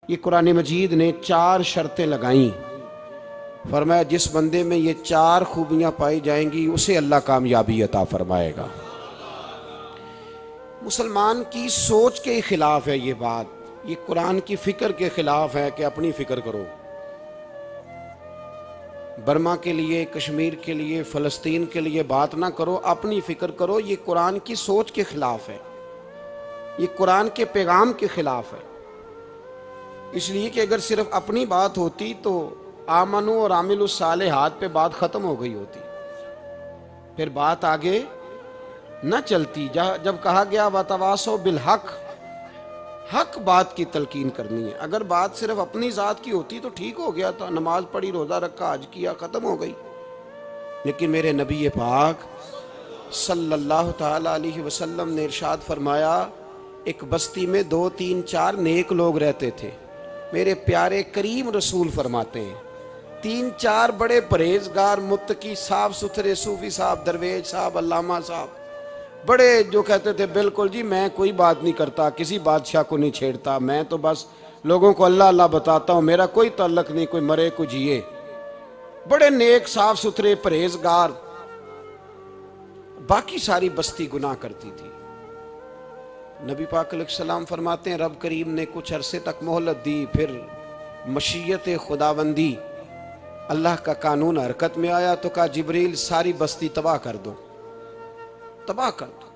ये कुरान मजीद ने 4 शर्तें लगाई। फरमाया जिस बंदे में ये 4 खूबियां पाई जाएंगी उसे अल्लाह कामयाबी अता फरमाएगा। मुसलमान की सोच के खिलाफ है ये बात, ये कुरान की फिक्र के खिलाफ है कि अपनी फिक्र करो। बर्मा के लिए, कश्मीर के लिए, फ़लस्तीन के लिए बात ना करो, अपनी फिक्र करो। ये कुरान की सोच के खिलाफ है, ये कुरान के पैगाम के खिलाफ है। इसलिए कि अगर सिर्फ अपनी बात होती तो आमनु और आमिलुस सालिहात पे बात ख़त्म हो गई होती, फिर बात आगे न चलती। जब कहा गया वतवासो बिल हक, हक बात की तलकीन करनी है। अगर बात सिर्फ अपनी ज़ात की होती तो ठीक हो गया था, नमाज पढ़ी, रोज़ा रखा, हज किया, ख़त्म हो गई। लेकिन मेरे नबी पाक सल्लल्लाहु ताला अलैहि वसल्लम ने इरशाद फरमाया, एक बस्ती में 2, 3, 4 नेक लोग रहते थे। मेरे प्यारे करीम रसूल फरमाते हैं 3, 4 बड़े परहेजगार, मुत्तकी, साफ सुथरे सूफी साहब, दरवेज साहब, अल्लामा साहब, बड़े जो कहते थे बिल्कुल जी मैं कोई बात नहीं करता, किसी बादशाह को नहीं छेड़ता, मैं तो बस लोगों को अल्लाह अल्लाह बताता हूँ, मेरा कोई ताल्लुक नहीं, कोई मरे कोई जिए। बड़े नेक, साफ सुथरे, परहेजगार। बाकी सारी बस्ती गुनाह करती थी। नबी पाक अलैहिस्सलाम फरमाते हैं रब करीम ने कुछ अरसे तक मोहलत दी, फिर मशीयत खुदाबंदी, अल्लाह का कानून हरकत में आया तो कहा जिब्रील सारी बस्ती तबाह कर दो, तबाह कर दो।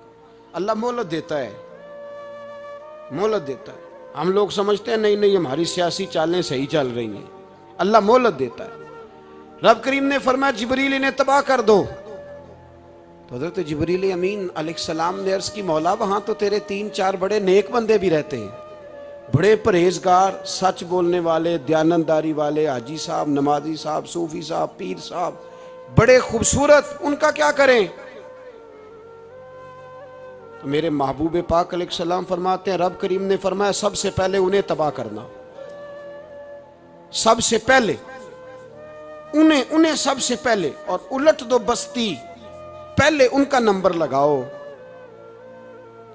अल्लाह मोहलत देता है, मोहलत देता है। हम लोग समझते हैं नहीं नहीं हमारी सियासी चालें सही चल रही हैं, अल्लाह मोहलत देता है। रब करीम ने फरमाया जिब्रील इन्हें तबाह कर दो। तो हज़रत जिब्रील अमीन अलैहिस्सलाम ने अर्ज़ की मौला वहां तो तेरे 3, 4 बड़े नेक बंदे भी रहते हैं, बड़े परहेजगार, सच बोलने वाले, दयानतदारी वाले, हाजी साहब, नमाजी साहब, सूफी साहब, पीर साहब, बड़े खूबसूरत, उनका क्या करें? तो मेरे महबूब पाक अलैहिस्सलाम फरमाते हैं रब करीम ने फरमाया सबसे पहले उन्हें तबाह करना, सबसे पहले उन्हें सबसे पहले, और उलट दो बस्ती, पहले उनका नंबर लगाओ।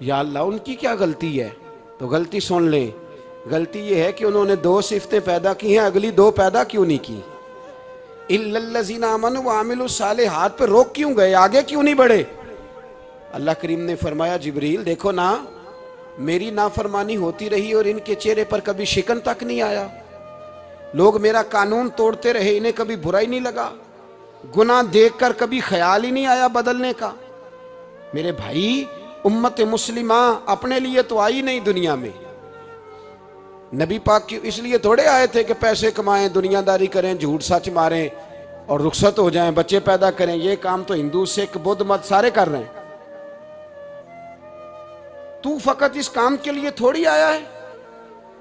या अल्लाह उनकी क्या गलती है? तो गलती सुन ले, गलती ये है कि उन्होंने 2 सिफतें पैदा की हैं, अगली 2 पैदा क्यों नहीं की? इल्लल्लज़ीना आमनु व आमिलुस सालिहात पे रोक क्यों गए, आगे क्यों नहीं बढ़े? अल्लाह करीम ने फरमाया जिब्रील देखो ना, मेरी नाफरमानी होती रही और इनके चेहरे पर कभी शिकन तक नहीं आया। लोग मेरा कानून तोड़ते रहे, इन्हें कभी बुरा ही नहीं लगा, गुनाह देखकर कभी ख्याल ही नहीं आया बदलने का। मेरे भाई उम्मत मुस्लिमा अपने लिए तो आई नहीं दुनिया में, नबी पाक की इसलिए थोड़े आए थे कि पैसे कमाएं, दुनियादारी करें, झूठ सच मारें और रुखसत हो जाएं, बच्चे पैदा करें। ये काम तो हिंदू, सिख, बुद्ध मत सारे कर रहे हैं। तू फकत इस काम के लिए थोड़ी आया है।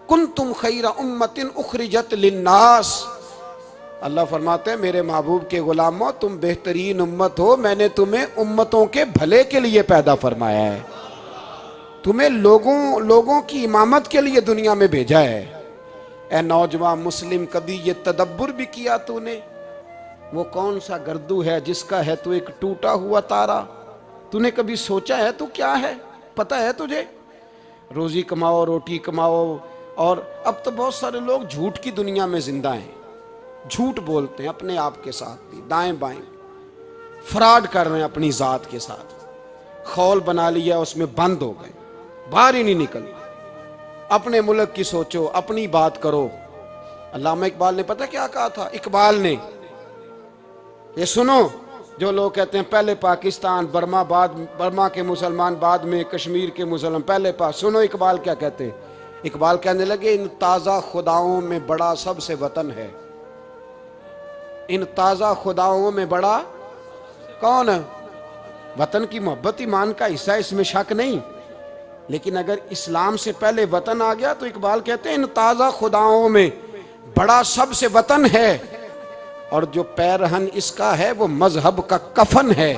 कुंतुम खैरा उम्मतिन उखरिजत लिन्नास, अल्लाह फरमाते हैं मेरे महबूब के गुलामों तुम बेहतरीन उम्मत हो, मैंने तुम्हें उम्मतों के भले के लिए पैदा फरमाया है, तुम्हें लोगों की इमामत के लिए दुनिया में भेजा है। ए नौजवान मुस्लिम, कभी ये तदब्बुर भी किया तूने? वो कौन सा गर्दू है जिसका है तू एक टूटा हुआ तारा? तूने कभी सोचा है तू क्या है? पता है तुझे? रोजी कमाओ, रोटी कमाओ, और अब तो बहुत सारे लोग झूठ की दुनिया में जिंदा हैं, झूठ बोलते हैं अपने आप के साथ भी, दाएं बाएं फ्रॉड कर रहे हैं अपनी जात के साथ, खौल बना लिया, उसमें बंद हो गए, बाहर ही नहीं निकल। अपने मुल्क की सोचो, अपनी बात करो। अल्लामा इकबाल ने पता क्या कहा था? इकबाल ने, ये सुनो, जो लोग कहते हैं पहले पाकिस्तान, बर्मा के मुसलमान बाद में, कश्मीर के मुसलमान पहले सुनो इकबाल क्या कहते हैं। इकबाल कहने लगे इन ताज़ा खुदाओं में बड़ा सबसे वतन है, इन ताज़ा खुदाओं में बड़ा कौन है? वतन की मोहब्बत ईमान का हिस्सा है, इसमें शक नहीं। लेकिन अगर इस्लाम से पहले वतन आ गया तो इकबाल कहते हैं इन ताज़ा खुदाओं में बड़ा सबसे वतन है, और जो पैरहन इसका है वो मजहब का कफन है।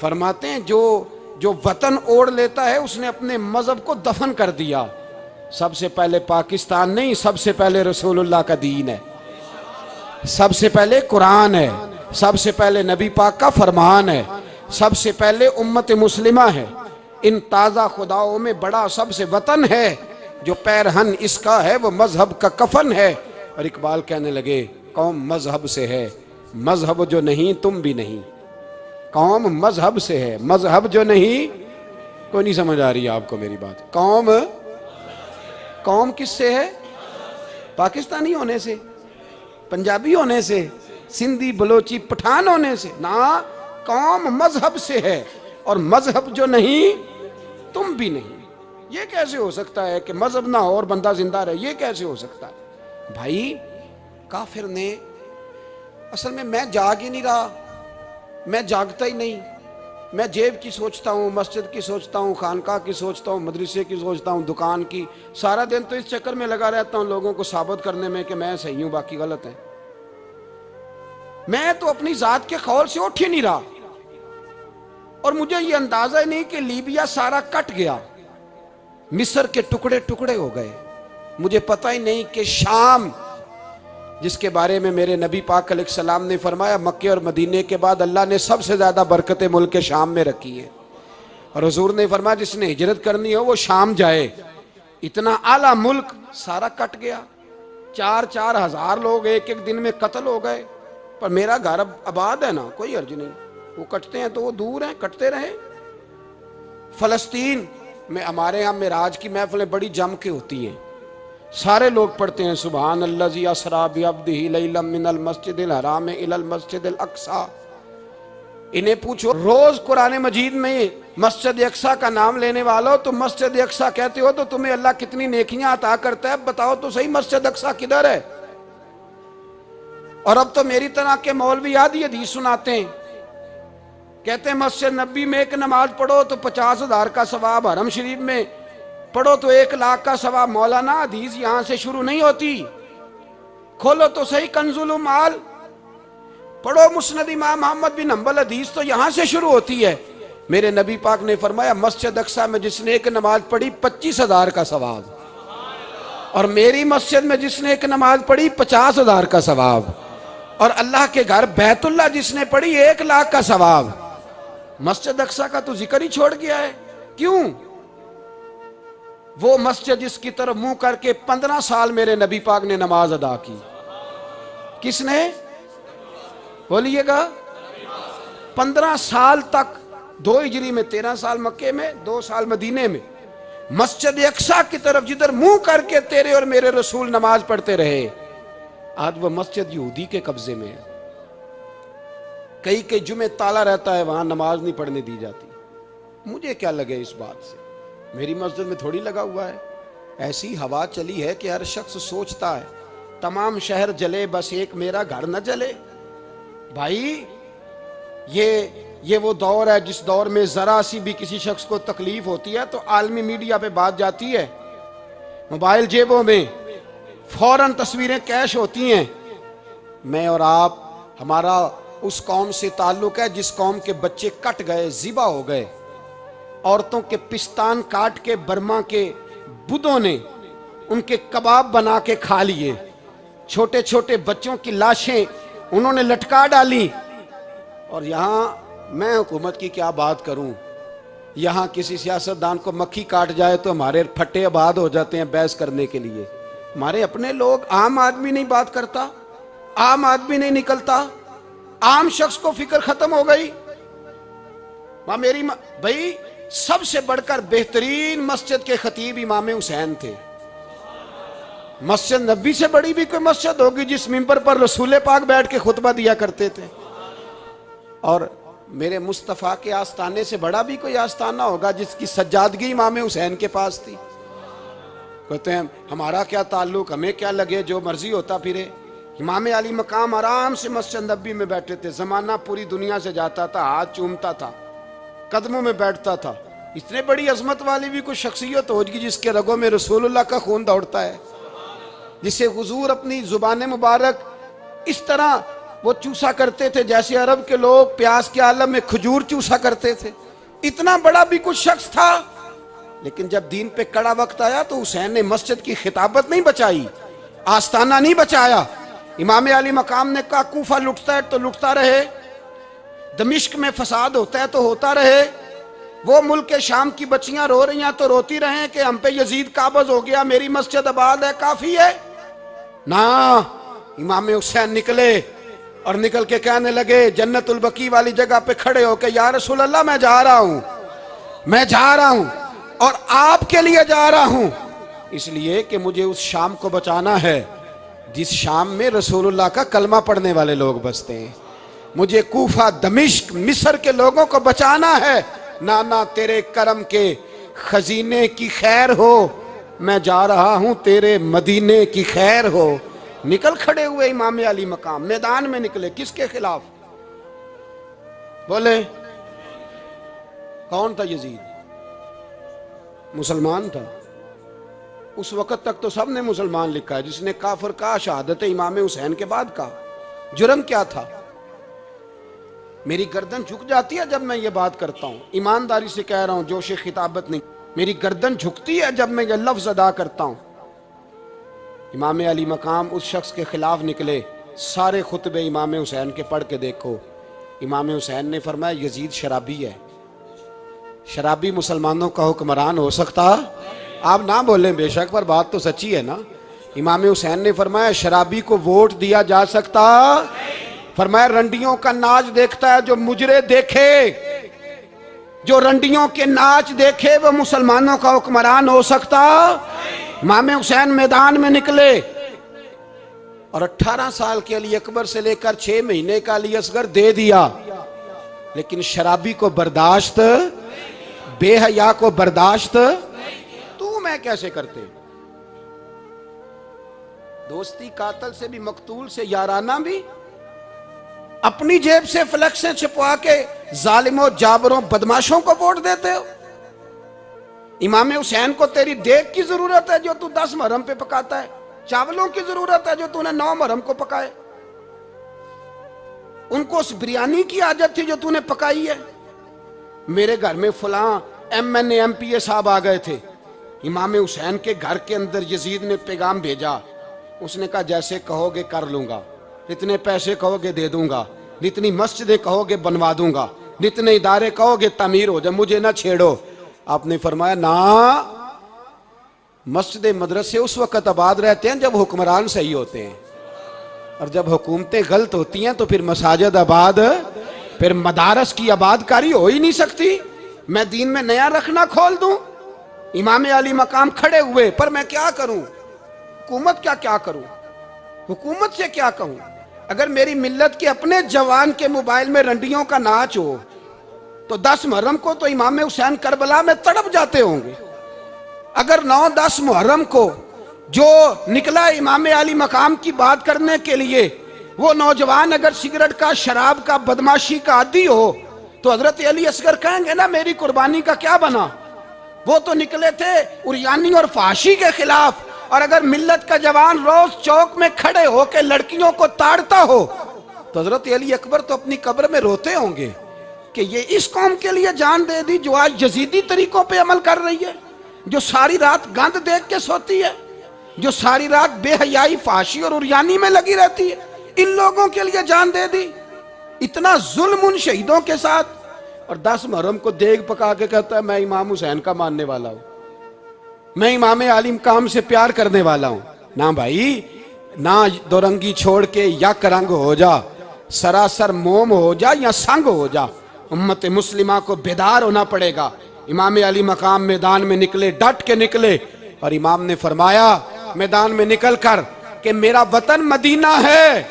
फरमाते हैं जो वतन ओढ़ लेता है उसने अपने मजहब को दफन कर दिया। सबसे पहले पाकिस्तान नहीं, सबसे पहले रसूलुल्लाह का दीन है, सबसे पहले कुरान है, सबसे पहले नबी पाक का फरमान है, सबसे पहले उम्मत मुस्लिमा है। इन ताज़ा खुदाओं में बड़ा सबसे वतन है, जो पैरहन इसका है वो मजहब का कफन है। और इकबाल कहने लगे कौम मजहब से है, मजहब जो नहीं तुम भी नहीं। कौम मजहब से है, मजहब जो नहीं। कोई नहीं समझ आ रही है आपको मेरी बात? कौम किससे है? पाकिस्तानी होने से, पंजाबी होने से, सिंधी बलोची पठान होने से ना। कौम मजहब से है और मजहब जो नहीं तुम भी नहीं। ये कैसे हो सकता है कि मजहब ना हो और बंदा जिंदा रहे? ये कैसे हो सकता है भाई? काफिर ने असल में, मैं जाग ही नहीं रहा, मैं जागता ही नहीं। मैं जेब की सोचता हूँ, मस्जिद की सोचता हूँ, खानका की सोचता हूँ, मदरसे की सोचता हूँ, दुकान की। सारा दिन तो इस चक्कर में लगा रहता हूँ लोगों को साबित करने में कि मैं सही हूँ बाकी गलत है। मैं तो अपनी जात के खौल से उठ ही नहीं रहा। और मुझे ये अंदाजा ही नहीं कि लीबिया सारा कट गया, मिस्र के टुकड़े टुकड़े हो गए। मुझे पता ही नहीं कि शाम, जिसके बारे में मेरे नबी पाक अलैहिस्सलाम ने फरमाया मक्के और मदीने के बाद अल्लाह ने सबसे ज्यादा बरकतें मुल्क के शाम में रखी है। और हुजूर ने फरमाया जिसने हिजरत करनी हो वो शाम जाए। इतना आला मुल्क सारा कट गया, 4-4 हजार लोग एक एक दिन में कत्ल हो गए। पर मेरा घर अब आबाद है ना, कोई अर्ज नहीं। वो कटते हैं तो वो दूर हैं, कटते रहे। फलस्तीन में हमारे यहाँ मेराज की महफिलें बड़ी जम के होती हैं, सारे लोग पढ़ते हैं सुबहान अल्लज़ी असरा बिअब्दिही लैलन मिनल मस्जिदिल हराम इलल मस्जिदिल अक्सा। इन्हें पूछो रोज कुरान मजीद में मस्जिद अक्सा का नाम लेने वालों, तो मस्जिद अक्सा कहते हो तो तुम्हें अल्लाह कितनी नेकियां अता करता है? बताओ तो सही मस्जिद अक्सा किधर है? और अब तो मेरी तरह के मौलवी आधी हदीस सुनाते हैं, कहते हैं मस्जिद नबी में एक नमाज पढ़ो तो 50,000 का सवाब, हरम शरीफ में पढ़ो तो 1 लाख का सवाब। मौलाना हदीस यहां से शुरू नहीं होती। खोलो तो सही कंजुल माल, पढ़ो मुस्नद इमाम मोहम्मद बिन हंबल, हदीस तो यहां से शुरू होती है। मेरे नबी पाक ने फरमाया मस्जिद अक्सा में जिसने एक नमाज पढ़ी 25,000 का सवाब, और मेरी मस्जिद में जिसने एक नमाज पढ़ी 50,000 का सवाब, और अल्लाह के घर बैतुल्लाह जिसने पढ़ी 1 लाख का सवाब। मस्जिद अक्सा का तो जिक्र ही छोड़ गया है। क्यों? वो मस्जिद जिसकी तरफ मुंह करके 15 साल मेरे नबी पाक ने नमाज अदा की। किसने? बोलिएगा। 15 साल तक, 2 हिजरी में 13 साल मक्के में, 2 साल मदीने में, मस्जिद अक्सा की तरफ जिधर मुंह करके तेरे और मेरे रसूल नमाज पढ़ते रहे। आज वो मस्जिद यहूदी के कब्जे में है। कई कई जुमे ताला रहता है, वहां नमाज नहीं पढ़ने दी जाती। मुझे क्या लगे इस बात से? मेरी मस्जिद में थोड़ी लगा हुआ है। ऐसी हवा चली है कि हर शख्स सोचता है तमाम शहर जले बस एक मेरा घर न जले। भाई ये वो दौर है जिस दौर में जरा सी भी किसी शख्स को तकलीफ होती है तो आलमी मीडिया पे बात जाती है, मोबाइल जेबों में फौरन तस्वीरें कैश होती हैं। मैं और आप, हमारा उस कौम से ताल्लुक है जिस कौम के बच्चे कट गए, जिबा हो गए, औरतों के पिस्तान काट के बर्मा के बुद्धों ने उनके कबाब बना के खा लिए, छोटे छोटे बच्चों की लाशें उन्होंने लटका डाली। और यहाँ मैं हुकूमत की क्या बात करूं, यहाँ किसी सियासतदान को मक्खी काट जाए तो हमारे फट्टे आबाद हो जाते हैं बहस करने के लिए। हमारे अपने लोग, आम आदमी नहीं बात करता, आम आदमी नहीं निकलता, आम शख्स को फिक्र खत्म हो गई। भाई सबसे बढ़कर बेहतरीन मस्जिद के खतीब इमाम हुसैन थे। मस्जिद नबी से बड़ी भी कोई मस्जिद होगी जिस मिंबर पर रसूल पाक बैठ के खुतबा दिया करते थे? और मेरे मुस्तफ़ा के आस्ताने से बड़ा भी कोई आस्ताना होगा जिसकी सज्जादगी इमाम हुसैन के पास थी? कहते हैं हमारा क्या ताल्लुक, हमें क्या लगे, जो मर्जी होता फिरे। इमाम अली मकाम आराम से मस्जिद नबी में बैठे थे। जमाना पूरी दुनिया से जाता था, हाथ चूमता था, कदमों में बैठता था। इतने बड़ी अजमत वाली भी कोई शख्सियत होगी जिसके रगों में रसूलुल्लाह का खून दौड़ता है, जिसे हुजूर अपनी जुबान मुबारक इस तरह वो चूसा करते थे जैसे अरब के लोग प्यास के आलम में खजूर चूसा करते थे। इतना बड़ा भी कुछ शख्स था। लेकिन जब दीन पे कड़ा वक्त आया तो हुसैन ने मस्जिद की खिताबत नहीं बचाई, आस्ताना नहीं बचाया। इमाम अली मकाम ने कहा कूफा लुटता है तो लुटता रहे, दमिश्क में फसाद होता है तो होता रहे, वो मुल्क के शाम की बच्चियां रो रही हैं तो रोती रहें कि हम पे यजीद काबज हो गया, मेरी मस्जिद आबाद है, काफी है ना। इमाम हुसैन निकले और निकल के कहने लगे जन्नतुल बकी वाली जगह पे खड़े होकर, या रसूल अल्लाह मैं जा रहा हूं, मैं जा रहा हूं और आपके लिए जा रहा हूं, इसलिए कि मुझे उस शाम को बचाना है जिस शाम में रसूलुल्लाह का कलमा पढ़ने वाले लोग बसते हैं। मुझे कूफा, दमिश्क, मिस्र के लोगों को बचाना है। नाना तेरे करम के खजीने की खैर हो, मैं जा रहा हूं तेरे मदीने की खैर हो। निकल खड़े हुए इमाम अली मकाम, मैदान में निकले। किसके खिलाफ? बोले कौन था? यजीद मुसलमान था। उस वक्त तक तो सबने मुसलमान लिखा है, जिसने काफिर का शहादत इमाम हुसैन के बाद का। जुर्म क्या था? मेरी गर्दन झुक जाती है जब मैं ये बात करता हूं, ईमानदारी से कह रहा हूं, जोश खिताबत नहीं। मेरी गर्दन झुकती है जब मैं ये लफ्ज अदा करता हूं। इमाम अली मकाम उस शख्स के खिलाफ निकले। सारे खुतबे इमाम हुसैन के पढ़ के देखो। इमाम हुसैन ने फरमाया यजीद शराबी है। शराबी मुसलमानों का हुक्मरान हो सकता? आप ना बोलें बेशक, पर बात तो सच्ची है ना। इमाम हुसैन ने फरमाया शराबी को वोट दिया जा सकता? फरमाया रंडियों का नाच देखता है जो मुजरे देखे, जो रंडियों के नाच देखे वो मुसलमानों का हुक्मरान हो सकता? इमाम हुसैन मैदान में निकले और 18 साल के अली अकबर से लेकर 6 महीने का अली असगर दे दिया, लेकिन शराबी को बर्दाश्त, बेहया को बर्दाश्त तू मैं कैसे करते? दोस्ती कातल से भी, मकतूल से याराना भी, अपनी जेब से फ्लेक्सें छिपवा के जालिमों, जाबरों, बदमाशों को वोट देते हो। इमाम हुसैन को तेरी देग की जरूरत है जो तू 10 मुहर्रम पे पकाता है, चावलों की जरूरत है जो तूने 9 मुहर्रम को पकाए। उनको उस बिरयानी की आदत थी जो तूने पकाई है। मेरे घर में फलां MNA MPA साहब आ गए थे। इमाम हुसैन के घर के अंदर यजीद ने पैगाम भेजा। उसने कहा जैसे कहोगे कर लूंगा, जितने पैसे कहोगे दे दूंगा, जितनी मस्जिदें कहोगे बनवा दूंगा, जितने इदारे कहोगे तामीर हो जाए, मुझे ना छेड़ो। आपने फरमाया ना, मस्जिद मदरसे उस वक्त आबाद रहते हैं जब हुक्मरान सही होते हैं, और जब हुकूमतें गलत होती हैं तो फिर मसाजिद आबाद, फिर मदारस की आबादकारी हो ही नहीं सकती। मैं दीन में नया रखना खोल दूं? इमाम अली मकाम खड़े हुए, पर मैं क्या करूं? हुकूमत क्या करूं? हुकूमत से क्या कहूं? अगर मेरी मिल्लत के अपने जवान के मोबाइल में रंडियों का नाच हो तो 10 मुहर्रम को तो इमाम हुसैन करबला में तड़प जाते होंगे। अगर 9-10 मुहर्रम को जो निकला इमाम अली मकाम की बात करने के लिए, वो नौजवान अगर सिगरेट का, शराब का, बदमाशी का आदी हो तो हजरत अली असगर कहेंगे ना मेरी कुर्बानी का क्या बना? वो तो निकले थे उरियानी और फाशी के खिलाफ। और अगर मिल्लत का जवान रोज चौक में खड़े होकर लड़कियों को ताड़ता हो तो हजरत अली अकबर तो अपनी कब्र में रोते होंगे कि ये इस कौम के लिए जान दे दी जो आज यजीदी तरीकों पे अमल कर रही है, जो सारी रात गंद देख के सोती है, जो सारी रात बेहयाई, फाशी और उरियानी में लगी रहती है। इन लोगों के लिए जान दे दी। इतना जुल्म उन शहीदों के साथ। और 10 मुहर्रम को देग पका के कहता है मैं इमाम हुसैन का मानने वाला हूं, मैं इमाम अली मकाम से प्यार करने वाला हूं। ना भाई ना, दोरंगी छोड़ के यक रंग हो जा, सरासर मोम हो जा या संग हो जा। उम्मत मुस्लिमा को बेदार होना पड़ेगा। इमाम अली मकाम मैदान में निकले, डट के निकले, और इमाम ने फरमाया मैदान में निकल कर कि मेरा वतन मदीना है,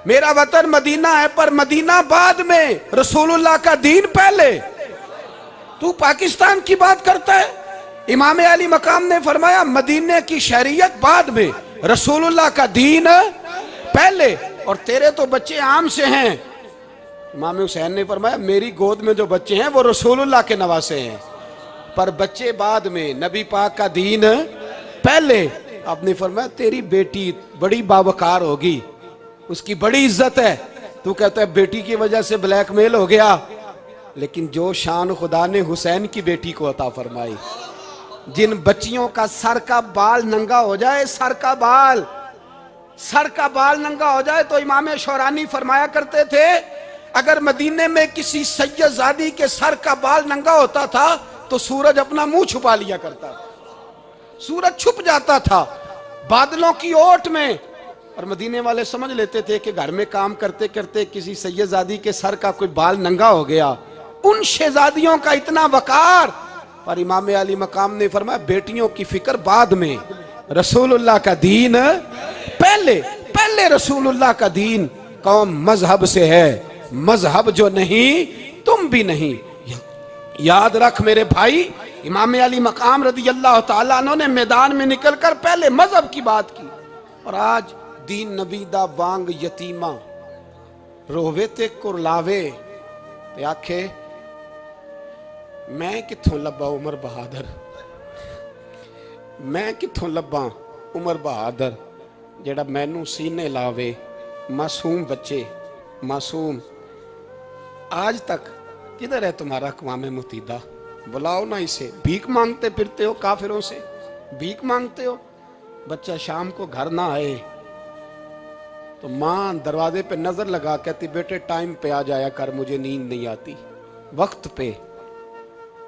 मेरा वतन मदीना है, पर मदीना बाद में, रसूलुल्लाह का दीन पहले। तू पाकिस्तान की बात करता है। इमाम अली मकाम ने फरमाया मदीने की शरीयत बाद में, रसूलुल्लाह का दीन पहले, और तेरे तो बच्चे आम से हैं। इमाम हुसैन ने फरमाया मेरी गोद में जो बच्चे हैं वो रसूलुल्लाह के नवासे हैं, पर बच्चे बाद में, नबी पाक का दीन पहले। आपने फरमाया तेरी बेटी बड़ी बावकार होगी, उसकी बड़ी इज्जत है, तू कहता है बेटी की वजह से ब्लैकमेल हो गया। लेकिन जो शान खुदा ने हुसैन की बेटी को अता फरमाई, जिन बच्चियों का सर का बाल नंगा हो जाए, सर का बाल नंगा हो जाए, तो इमाम शौरानी फरमाया करते थे अगर मदीने में किसी सैयदजादी के सर का बाल नंगा होता था तो सूरज अपना मुंह छुपा लिया करता था, सूरज छुप जाता था बादलों की ओट में। और मदीने वाले समझ लेते थे कि घर में काम करते करते किसी सैयदजादी के सर का कोई बाल नंगा हो गया। उन शहजादियों का इतना वकार। पर इमाम अली मकाम ने फरमाया बेटियों की फिक्र बाद में, रसूलुल्लाह का दीन पहले। पहले रसूलुल्लाह का दीन कौम मजहब से है, मजहब जो नहीं तुम भी नहीं। याद रख मेरे भाई, इमाम अली मकाम रदी अल्लाह तआला अन्हु ने मैदान में निकलकर पहले मजहब की बात की। और आज दीन नबी दा वांग यतीमा रोवे ते कुरलावे ते आखे मैं किथों लब्बा उमर बहादुर, मैं किथों लब्बा उमर बहादुर जेड़ा मैनू सीने लावे। मासूम बच्चे, मासूम। आज तक किधर है तुम्हारा अक़वाम मुत्तहिदा? बुलाओ ना इसे। भीख मांगते फिरते हो, काफिरों से भीख मांगते हो। बच्चा शाम को घर ना आए तो माँ दरवाजे पे नजर लगा कहती बेटे टाइम पे आ जाया कर, मुझे नींद नहीं आती, वक्त पे।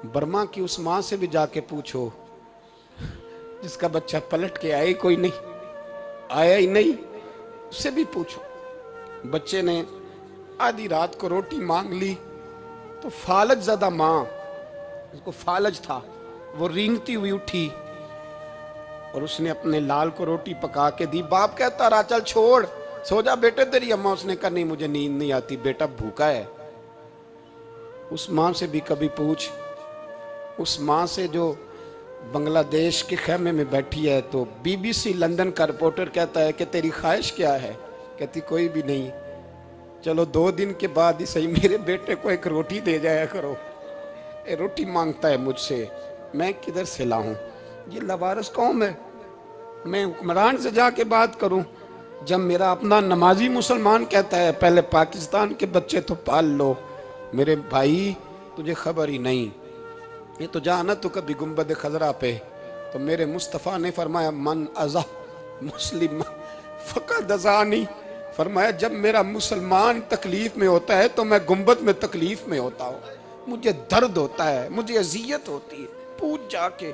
बर्मा की उस माँ से भी जाके पूछो जिसका बच्चा पलट के आए कोई नहीं, आया ही नहीं, उससे भी पूछो। बच्चे ने आधी रात को रोटी मांग ली तो फालज ज़्यादा माँ, उसको फालज था, वो रेंगती हुई उठी और उसने अपने लाल को रोटी पका के दी। बाप कहता रहा चल छोड़, सो जा बेटे तेरी अम्मा। उसने कहा नहीं मुझे नींद नहीं आती, बेटा भूखा है। उस माँ से भी कभी पूछ, उस माँ से जो बांग्लादेश के खेमे में बैठी है। तो BBC लंदन का रिपोर्टर कहता है कि तेरी ख्वाहिश क्या है? कहती कोई भी नहीं, चलो 2 दिन के बाद ही सही मेरे बेटे को एक रोटी दे जाया करो, ये रोटी मांगता है मुझसे, मैं किधर से लाऊं? ये लवारस कौम है, मैं हुक्मरान से जाके बात करूं? जब मेरा अपना नमाजी मुसलमान कहता है पहले पाकिस्तान के बच्चे तो पाल लो। मेरे भाई तुझे खबर ही नहीं, ये तो जाना तो कभी गुंबद खजरा पे, तो मेरे मुस्तफ़ा ने फरमाया मन अज़ा मुस्लिम फ़क़द अज़ानी। फरमाया जब मेरा मुसलमान तकलीफ में होता है तो मैं गुंबद में तकलीफ में होता हूँ, मुझे दर्द होता है, मुझे अजियत होती है। पूछ जाके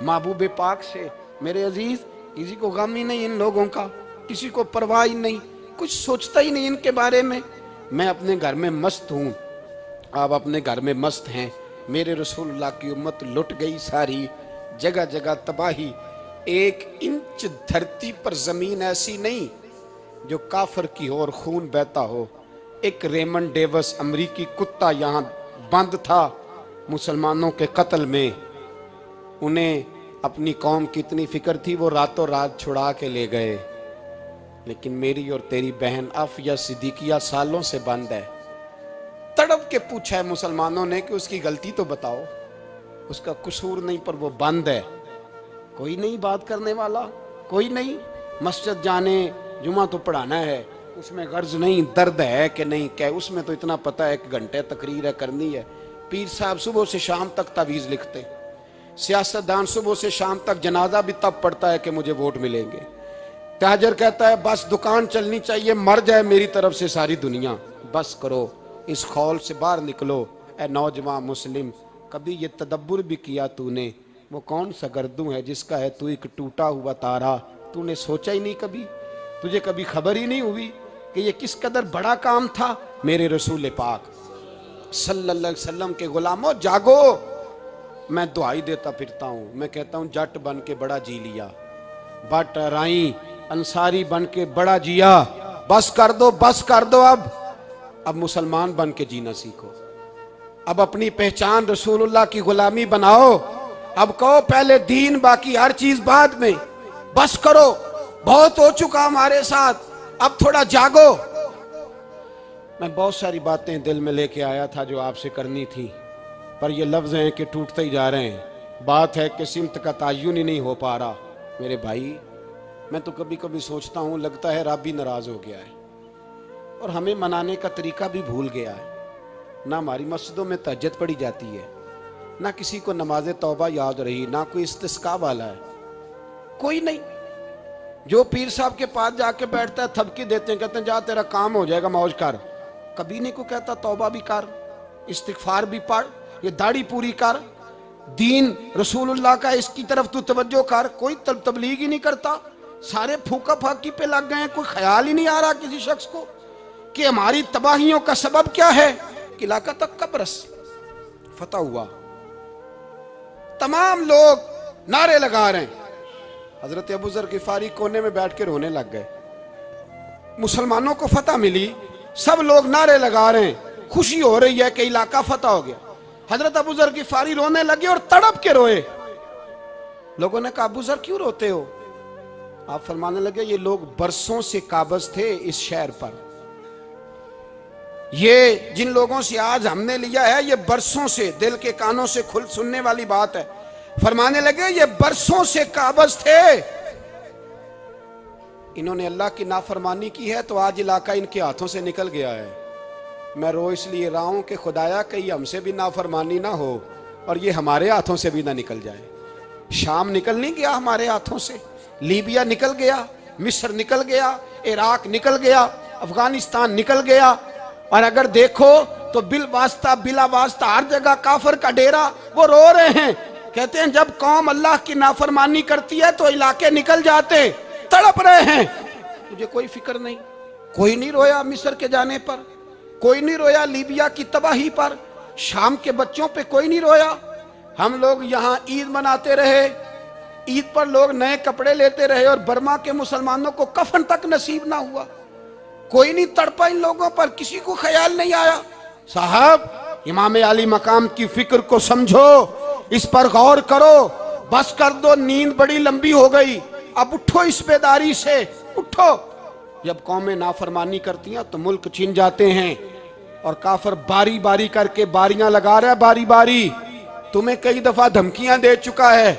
महबूब पाक से, मेरे अजीज किसी को गम ही नहीं इन लोगों का, किसी को परवाह ही नहीं, कुछ सोचता ही नहीं इनके बारे में। मैं अपने घर में मस्त हूँ, आप अपने घर में मस्त हैं। मेरे रसूलुल्लाह की उम्मत लुट गई सारी, जगह जगह तबाही। 1 इंच धरती पर जमीन ऐसी नहीं जो काफिर की हो और खून बहता हो। एक रेमंड डेविस अमरीकी कुत्ता यहाँ बंद था मुसलमानों के कत्ल में, उन्हें अपनी कौम की इतनी फिक्र थी वो रातों रात छुड़ा के ले गए। लेकिन मेरी और तेरी बहन आफिया सिद्दीकिया सालों से बंद है। तड़प के पूछा है मुसलमानों ने कि उसकी गलती तो बताओ, उसका कसूर नहीं पर वो बंद है। कोई नहीं बात करने वाला, कोई नहीं। मस्जिद जाने, जुमा तो पढ़ाना है, उसमें गर्ज नहीं, दर्द है कि नहीं क्या, उसमें तो इतना पता है 1 घंटे तकरीर है करनी है। पीर साहब सुबह से शाम तक तावीज़ लिखते, सियासतदान सुबह से शाम तक जनाजा भी तब पड़ता है कि मुझे वोट मिलेंगे। ताजर कहता है बस दुकान चलनी चाहिए, मर जाए मेरी तरफ से सारी दुनिया, बस करो, इस खौल से बाहर निकलो। ए नौजवान मुस्लिम, कभी ये तदब्बुर भी किया तूने, वो कौन सा गर्दू है जिसका है तू एक टूटा हुआ तारा? तूने सोचा ही नहीं कभी, तुझे कभी खबर ही नहीं हुई कि ये किस कदर बड़ा काम था? मेरे रसूल पाक सल्लल्लाहु अलैहि वसल्लम के गुलामों जागो। मैं दुआई देता फिरता हूँ, मैं कहता हूँ जट बन के बड़ा जी लिया, बट राई अंसारी बन के बड़ा जिया, बस कर दो, बस कर दो। अब मुसलमान बन के जीना सीखो, अब अपनी पहचान रसूलुल्लाह की गुलामी बनाओ। अब कहो पहले दीन, बाकी हर चीज बाद में, बस करो, बहुत हो चुका हमारे साथ, अब थोड़ा जागो। मैं बहुत सारी बातें दिल में लेके आया था जो आपसे करनी थी, पर ये लफ्ज हैं कि टूटते ही जा रहे हैं। बात है कि सिमत का तायुन ही नहीं हो पा रहा। मेरे भाई, मैं तो कभी कभी सोचता हूँ लगता है रब भी नाराज हो गया है और हमें मनाने का तरीका भी भूल गया है। ना हमारी मस्जिदों में तहज्जुद पढ़ी जाती है, ना किसी को नमाज तौबा याद रही, ना कोई इस्तिस्का वाला है, कोई नहीं। जो पीर साहब के पास जाके बैठता है थपकी देते हैं, कहते हैं जा तेरा काम हो जाएगा, मौज कर, कभी नहीं को कहता तौबा भी कर, इस्तिगफार भी पढ़, ये दाढ़ी पूरी कर, दीन रसूलुल्लाह का इसकी तरफ तू तवज्जो कर। कोई तबलीग ही नहीं करता, सारे फूका फाकी पे लग गए हैं। कोई ख्याल ही नहीं आ रहा किसी शख्स को कि हमारी तबाहियों का सबब क्या है। इलाका तक कब्रस फतह हुआ, तमाम लोग नारे लगा रहे हैं। हजरत अबू ज़र गिफारी कोने में बैठ के रोने लग गए। मुसलमानों को फतह मिली, सब लोग नारे लगा रहे हैं, खुशी हो रही है कि इलाका फतह हो गया। हजरत अबू ज़र गिफारी रोने लगे और तड़प के रोए। लोगों ने कहा अबू ज़र क्यों रोते हो? आप फरमाने लगे ये लोग बरसों से काबज थे इस शहर पर, ये जिन लोगों से आज हमने लिया है ये बरसों से, दिल के कानों से खुल सुनने वाली बात है। फरमाने लगे ये बरसों से काबज थे, इन्होंने अल्लाह की नाफरमानी की है तो आज इलाका इनके हाथों से निकल गया है। मैं रो इसलिए रहा हूं कि खुदाया कहीं हमसे भी नाफरमानी ना हो और ये हमारे हाथों से भी ना निकल जाए। शाम निकल नहीं गया हमारे हाथों से, लीबिया निकल गया, मिस्र निकल गया, इराक निकल गया, अफगानिस्तान निकल गया। और अगर देखो तो बिला वास्ता हर जगह काफर का डेरा। वो रो रहे हैं, कहते हैं जब कौम अल्लाह की नाफरमानी करती है तो इलाके निकल जाते, तड़प रहे हैं। मुझे कोई फिक्र नहीं, कोई नहीं रोया मिस्र के जाने पर, कोई नहीं रोया लीबिया की तबाही पर, शाम के बच्चों पे कोई नहीं रोया। हम लोग यहाँ ईद मनाते रहे, ईद पर लोग नए कपड़े लेते रहे और बर्मा के मुसलमानों को कफन तक नसीब ना हुआ। कोई नहीं तड़पा इन लोगों पर, किसी को ख्याल नहीं आया। साहब इमाम अली मकाम की फिक्र को समझो, इस पर गौर करो, बस कर दो, नींद बड़ी लंबी हो गई, अब उठो इस बेदारी से, उठो। जब कौमें नाफरमानी करती हैं तो मुल्क छिन जाते हैं और काफर बारी बारी करके बारियां लगा रहा है, बारी बारी। तुम्हें कई दफा धमकियां दे चुका है,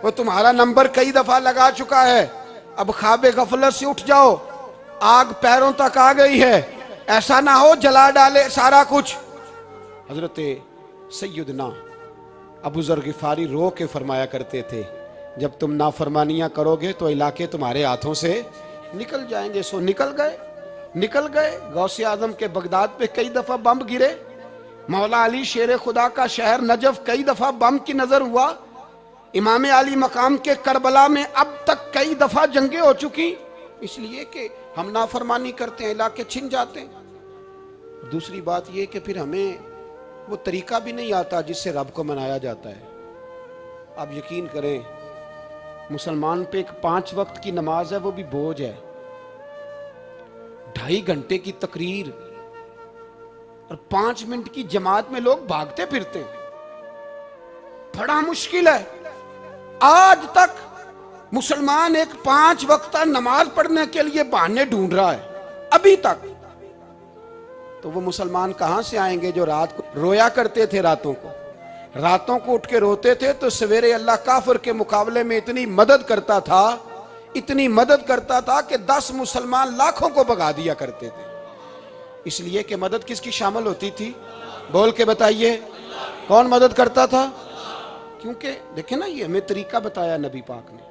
वो तुम्हारा नंबर कई दफा लगा चुका है। अब ख्वाबे गफलत से उठ जाओ, आग पैरों तक आ गई है, ऐसा ना हो जला डाले सारा कुछ। हजरत सैयदना अबू ज़र गिफारी रो के फरमाया करते थे जब तुम नाफरमानियां करोगे तो इलाके तुम्हारे हाथों से निकल जाएंगे। सो निकल गए। गौसे आजम के बगदाद पे कई दफा बम गिरे, मौला अली शेर खुदा का शहर नजफ कई दफा बम की नजर हुआ, इमाम अली मकाम के करबला में अब तक कई दफा जंगें हो चुकी, इसलिए कि हम नाफरमानी करते हैं, इलाके छिन जाते हैं। दूसरी बात यह कि फिर हमें वो तरीका भी नहीं आता जिससे रब को मनाया जाता है। आप यकीन करें, मुसलमान पे एक 5 वक्त की नमाज है, वो भी बोझ है। 2.5 घंटे की तकरीर और 5 मिनट की जमात में लोग भागते फिरते हैं, बड़ा मुश्किल है। आज तक मुसलमान एक 5 वक्त नमाज पढ़ने के लिए बहाने ढूंढ रहा है, अभी तक। तो वो मुसलमान कहां से आएंगे जो रात को रोया करते थे, रातों को उठ के रोते थे तो सवेरे अल्लाह काफिर के मुकाबले में इतनी मदद करता था कि 10 मुसलमान लाखों को भगा दिया करते थे। इसलिए कि मदद किसकी शामिल होती थी? बोल के बताइए, कौन मदद करता था? क्योंकि देखे ना, ये हमें तरीका बताया नबी पाक ने।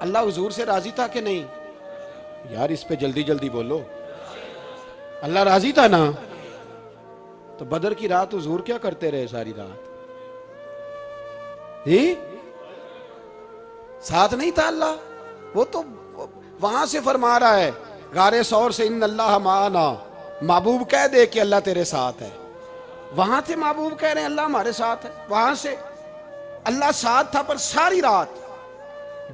अल्लाह हुजूर से राजी था कि नहीं? यार इस पे जल्दी जल्दी बोलो। अल्लाह राजी था ना? तो बदर की रात हुजूर क्या करते रहे सारी रात? ही साथ नहीं था अल्लाह? वो तो वहां से फरमा रहा है गारे सौर से, इन अल्लाह माना। महबूब कह दे कि अल्लाह तेरे साथ है। वहां थे महबूब कह रहे हैं अल्लाह हमारे साथ है, वहां से अल्लाह साथ था। पर सारी रात,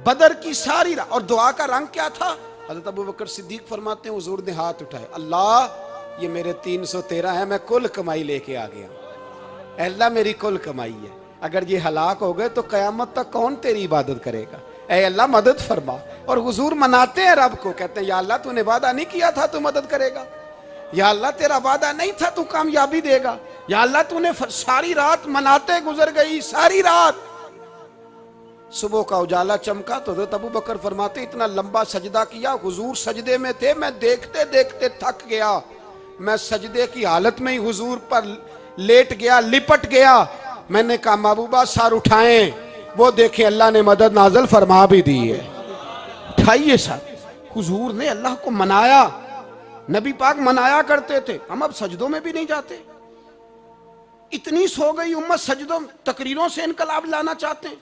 बदर की सारी रात, और दुआ का रंग क्या था? हज़रत अबू बकर सिद्दीक फरमाते हैं हुजूर ने हाथ उठाए, अल्लाह ये मेरे 313 है, मैं कुल कमाई लेके आ गया। अल्लाह मेरी कुल कमाई है, अगर ये हलाक हो गए तो कयामत तक कौन तेरी इबादत करेगा? ऐ अल्लाह मदद फरमा। और हुजूर मनाते हैं रब को, कहते हैं या अल्लाह तूने वादा नहीं किया था तू मदद करेगा, या अल्लाह तेरा वादा नहीं था तू कामयाबी देगा, या अल्लाह तूने। सारी रात मनाते गुजर गई, सारी रात। सुबह का उजाला चमका तो हज़रत अबू बकर फरमाते इतना लंबा सजदा किया, हुजूर सजदे में थे, मैं देखते देखते थक गया, मैं सजदे की हालत में ही हुजूर पर लेट गया, लिपट गया। मैंने कहा महबूबा सर उठाएं, वो देखे अल्लाह ने मदद नाज़िल फरमा भी दी है। उठाइए सर। हुजूर ने अल्लाह को मनाया, नबी पाक मनाया करते थे, हम अब सजदों में भी नहीं जाते। इतनी सो गई उम्मत, सजदों तकरीरों से इनकलाब लाना चाहते हैं,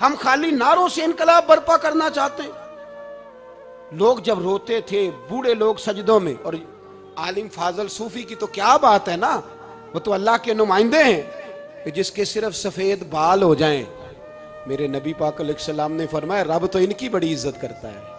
हम खाली नारों से इनकलाब बर्पा करना चाहते हैं। लोग जब रोते थे, बूढ़े लोग सजदों में, और आलिम फाजल सूफी की तो क्या बात है ना, वो तो अल्लाह के नुमाइंदे हैं कि जिसके सिर्फ सफेद बाल हो जाएं। मेरे नबी पाक अलैहिस्सलाम ने फरमाया रब तो इनकी बड़ी इज्जत करता है।